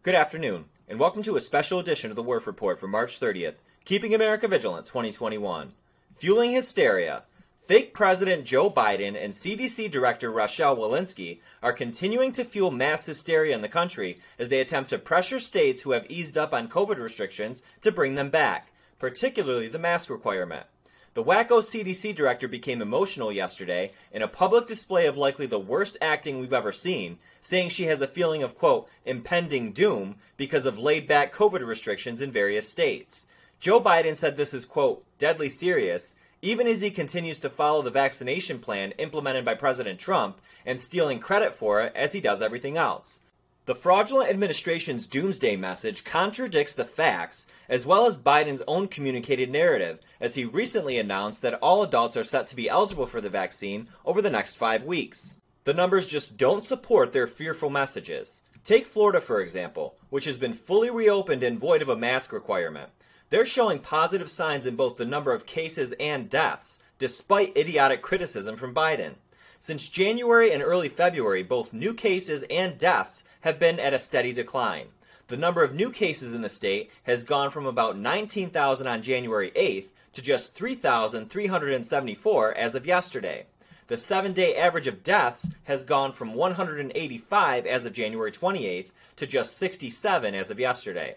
Good afternoon, and welcome to a special edition of the Werff Report for March 30th, Keeping America Vigilant 2021. Fueling hysteria, fake President Joe Biden and CDC Director Rochelle Walensky are continuing to fuel mass hysteria in the country as they attempt to pressure states who have eased up on COVID restrictions to bring them back, particularly the mask requirement. The wacko CDC director became emotional yesterday in a public display of likely the worst acting we've ever seen, saying she has a feeling of, quote, impending doom because of laid-back COVID restrictions in various states. Joe Biden said this is, quote, deadly serious, even as he continues to follow the vaccination plan implemented by President Trump and stealing credit for it as he does everything else. The fraudulent administration's doomsday message contradicts the facts, as well as Biden's own communicated narrative, as he recently announced that all adults are set to be eligible for the vaccine over the next 5 weeks. The numbers just don't support their fearful messages. Take Florida, for example, which has been fully reopened and void of a mask requirement. They're showing positive signs in both the number of cases and deaths, despite idiotic criticism from Biden. Since January and early February, both new cases and deaths have been at a steady decline. The number of new cases in the state has gone from about 19,000 on January 8th to just 3,374 as of yesterday. The 7-day average of deaths has gone from 185 as of January 28th to just 67 as of yesterday.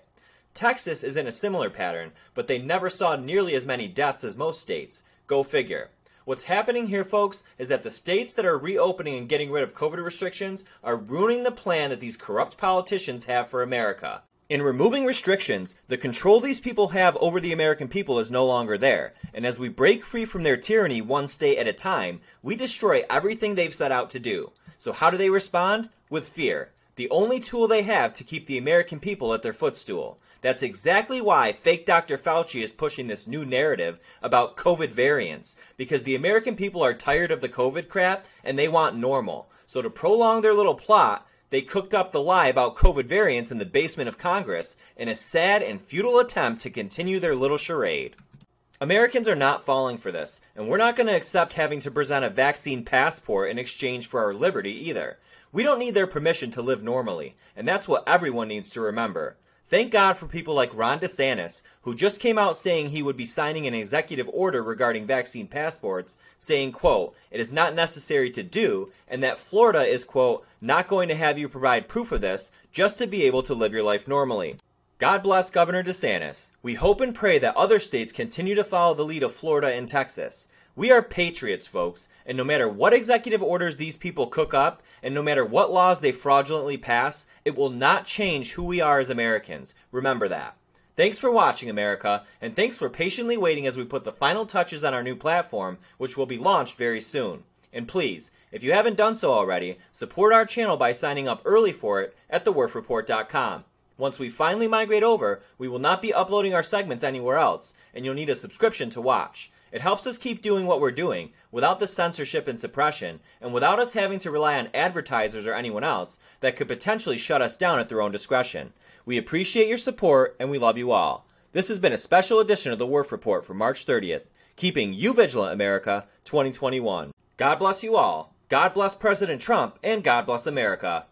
Texas is in a similar pattern, but they never saw nearly as many deaths as most states. Go figure. What's happening here, folks, is that the states that are reopening and getting rid of COVID restrictions are ruining the plan that these corrupt politicians have for America. In removing restrictions, the control these people have over the American people is no longer there, and as we break free from their tyranny one state at a time, we destroy everything they've set out to do. So how do they respond? With fear. The only tool they have to keep the American people at their footstool. That's exactly why fake Dr. Fauci is pushing this new narrative about COVID variants, because the American people are tired of the COVID crap and they want normal. So to prolong their little plot, they cooked up the lie about COVID variants in the basement of Congress in a sad and futile attempt to continue their little charade. Americans are not falling for this, and we're not going to accept having to present a vaccine passport in exchange for our liberty either. We don't need their permission to live normally, and that's what everyone needs to remember. Thank God for people like Ron DeSantis, who just came out saying he would be signing an executive order regarding vaccine passports, saying, quote, it is not necessary to do, and that Florida is, quote, not going to have you provide proof of this just to be able to live your life normally. God bless Governor DeSantis. We hope and pray that other states continue to follow the lead of Florida and Texas. We are patriots, folks, and no matter what executive orders these people cook up, and no matter what laws they fraudulently pass, it will not change who we are as Americans. Remember that. Thanks for watching, America, and thanks for patiently waiting as we put the final touches on our new platform, which will be launched very soon. And please, if you haven't done so already, support our channel by signing up early for it at thewerffreport.com. Once we finally migrate over, we will not be uploading our segments anywhere else, and you'll need a subscription to watch. It helps us keep doing what we're doing without the censorship and suppression, and without us having to rely on advertisers or anyone else that could potentially shut us down at their own discretion. We appreciate your support, and we love you all. This has been a special edition of the Werff Report for March 30th, Keeping You Vigilant, America 2021. God bless you all. God bless President Trump, and God bless America.